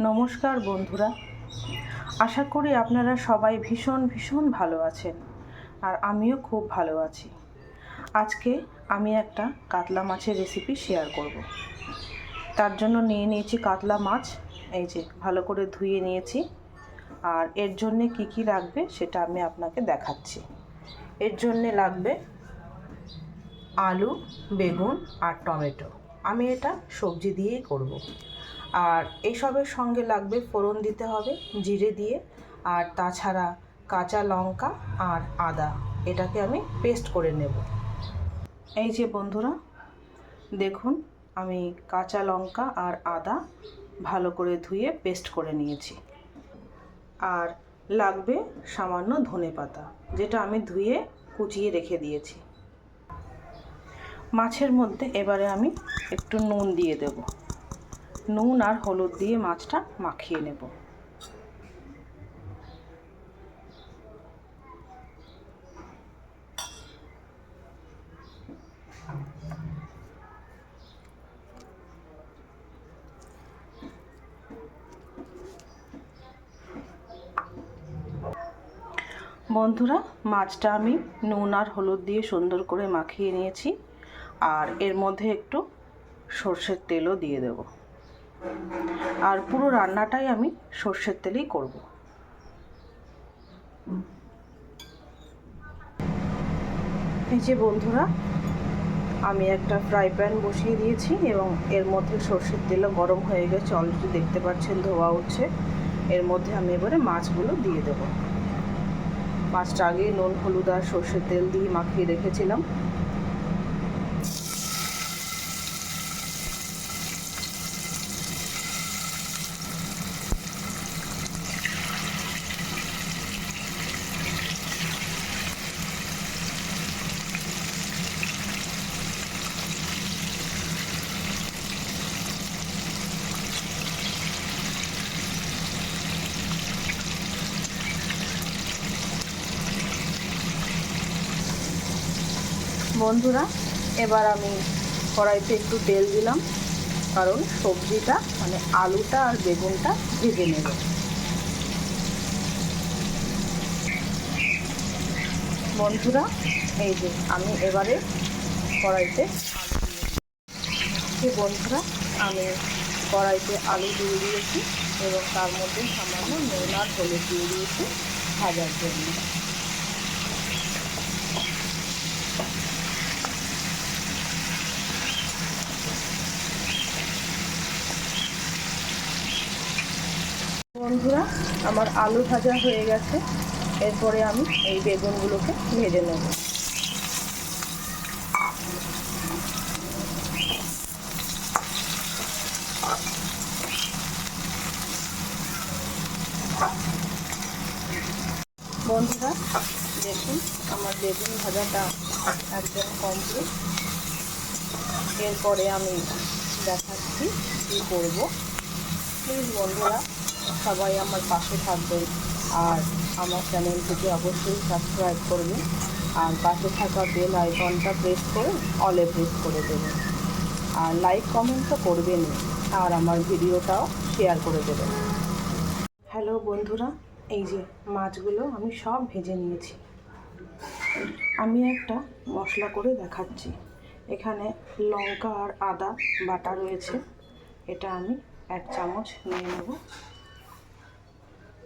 নমস্কার বন্ধুরা, আশা করি আপনারা সবাই ভীষণ ভালো আছেন আর আমিও খুব ভালো আছি। আজকে আমি একটা কাতলা মাছের রেসিপি শেয়ার করব। তার জন্য নিয়ে নিয়েছি কাতলা মাছ, এই যে ভালো করে ধুয়ে নিয়েছি। আর এর জন্যে কি লাগবে সেটা আমি আপনাকে দেখাচ্ছি। এর জন্যে লাগবে আলু, বেগুন আর টমেটো। আমি এটা সবজি দিয়েই করব। আর এইসবের সঙ্গে লাগবে ফোড়ন দিতে হবে জিরে দিয়ে, আর তাছাড়া কাঁচা লঙ্কা আর আদা, এটাকে আমি পেস্ট করে নেব। এই যে বন্ধুরা দেখুন, আমি কাঁচা লঙ্কা আর আদা ভালো করে ধুয়ে পেস্ট করে নিয়েছি। আর লাগবে সামান্য ধনেপাতা, যেটা আমি ধুয়ে কুচিয়ে রেখে দিয়েছি। মাছের মধ্যে এবারে আমি একটু নুন দিয়ে দেব। নুন আর হলুদ দিয়ে মাছটা মাখিয়ে নেব। বন্ধুরা, মাছটা আমি নুন আর হলুদ দিয়ে সুন্দর করে মাখিয়ে নিয়েছি। আর এর মধ্যে একটু সর্ষের তেলও দিয়ে দেব। আর পুরো রান্নাটাই আমি সর্ষের তেলেই করব। এই যে বন্ধুরা, আমি একটা ফ্রাই প্যান বসিয়ে দিয়েছি এবং এর মধ্যে সর্ষের তেলও গরম হয়ে গেছে, অলরেডি দেখতে পাচ্ছেন ধোয়া উঠছে। এর মধ্যে আমি এবারে মাছগুলো দিয়ে দেব। মাছটা আগে নুন হলুদ আর সর্ষের তেল দিয়ে মাখিয়ে রেখেছিলাম। বন্ধুরা, এবার আমি কড়াইতে একটু তেল দিলাম, কারণ সবজিটা মানে আলুটা আর বেগুনটা ভেজে নেব। বন্ধুরা, এই যে আমি এবারে কড়াইতে বন্ধুরা আমি কড়াইতে আলু দিয়ে দিয়েছি এবং তার মধ্যে সামান্য নুন আর হলুদ দিয়ে দিয়েছি ভাজার জন্য। বন্ধুরা, আমার আলু ভাজা হয়ে গেছে। এরপরে আমি এই বেগুনগুলোকে ভেজে নেব। বন্ধুরা দেখুন, আমার বেগুন ভাজাটা একদম কমপ্লিট। এরপরে আমি দেখাচ্ছি কী করব। প্লিজ বন্ধুরা সবাই আমার পাশে থাকবেন আর আমার চ্যানেলটিকে অবশ্যই সাবস্ক্রাইব করবেন আর পাশে থাকা বেল আইকনটা প্রেস করে অলে প্রেস করে দেবেন। আর লাইক কমেন্ট তো করবেনই, আর আমার ভিডিওটাও শেয়ার করে দেবেন। হ্যালো বন্ধুরা, এই যে মাছগুলো আমি সব ভেজে নিয়েছি। আমি একটা মশলা করে দেখাচ্ছি। এখানে লঙ্কা আর আদা বাটা রয়েছে, এটা আমি 1 চামচ নিয়ে নেব।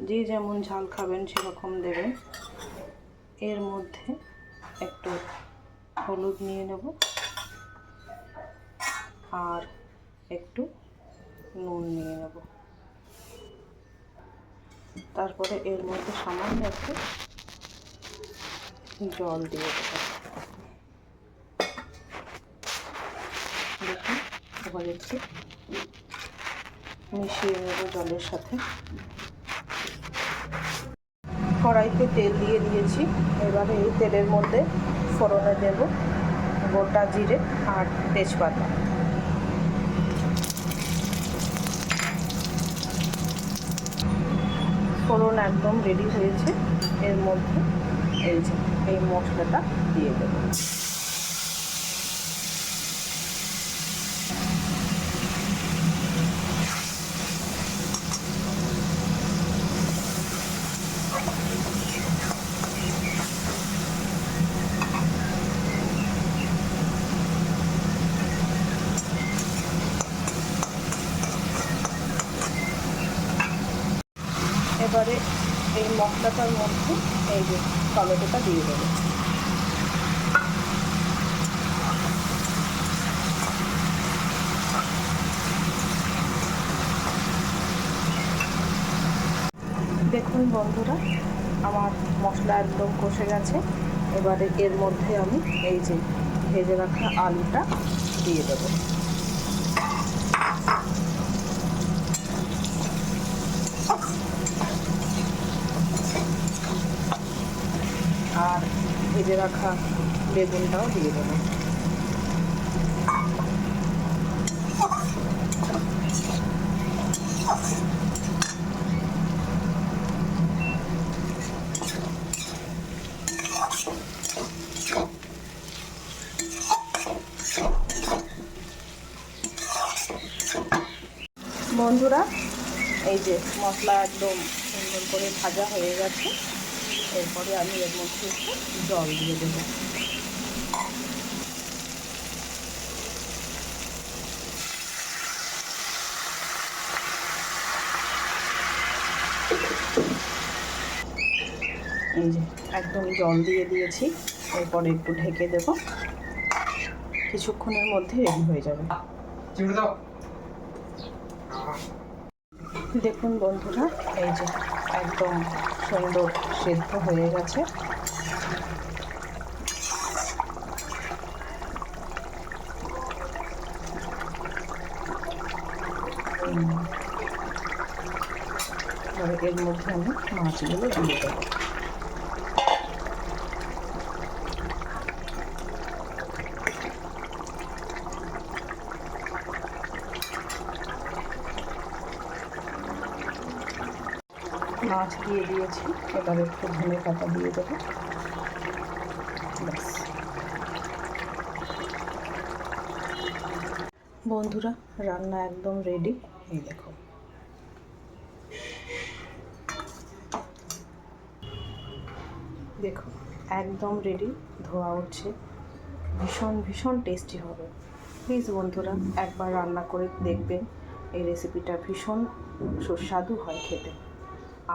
যে যেমন ঝাল খাবেন সেরকম দেবেন। এর মধ্যে একটু হলুদ নিয়ে নেব আর একটু নুন নিয়ে নেব। তারপরে এর মধ্যে সামান্য একটু জল দিয়ে দেব। দেখুন, এবার একটু মিশিয়ে নেব জলের সাথে। কড়াইতে তেল দিয়ে দিয়েছি। এবারে এই তেলের মধ্যে ফোড়নে দেব গোটা জিরে আর তেজপাতা। ফোড়ন একদম রেডি হয়েছে। এর মধ্যে এই মশলাটা দিয়ে দেব। এবারে এই মশলাটার মধ্যে এই যে টমেটোটা দিয়ে দেবো। দেখুন বন্ধুরা, আমার মশলা একদম কষে গেছে। এবারে এর মধ্যে আমি এই যে ভেজে রাখা আলুটা দিয়ে দেবো। আর ভেজে রাখা বেগুনটাও দিয়ে দেবো। বন্ধুরা, এই যে মশলা একদম সুন্দর করে ভাজা হয়ে গেছে। এরপরে আমি এর মধ্যে একটু জল দিয়ে দেবো। এই যে একদম জল দিয়ে দিয়েছি। এরপরে একটু ঢেকে দেবো, কিছুক্ষণের মধ্যে রেডি হয়ে যাবে। দেখুন বন্ধুরা, এই যে একদম সুন্দর সেদ্ধ হয়ে গেছে। এবার এর মধ্যে আমি মাছগুলো দিয়ে দেবো। মাছ দিয়ে দিয়েছি, এবার একটু ধনে পাতা দিয়ে দেবো। ব্যাস বন্ধুরা, রান্না একদম রেডি। এই দেখো, দেখো একদম রেডি, ধোয়া উঠছে। ভীষণ ভীষণ টেস্টি হবে। প্লিজ বন্ধুরা, একবার রান্না করে দেখবেন। এই রেসিপিটা ভীষণ সুস্বাদু হয় খেতে।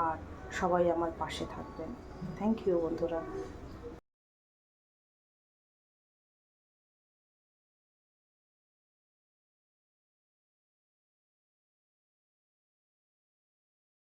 আর সবাই আমার পাশে থাকবেন। থ্যাংক ইউ বন্ধুরা।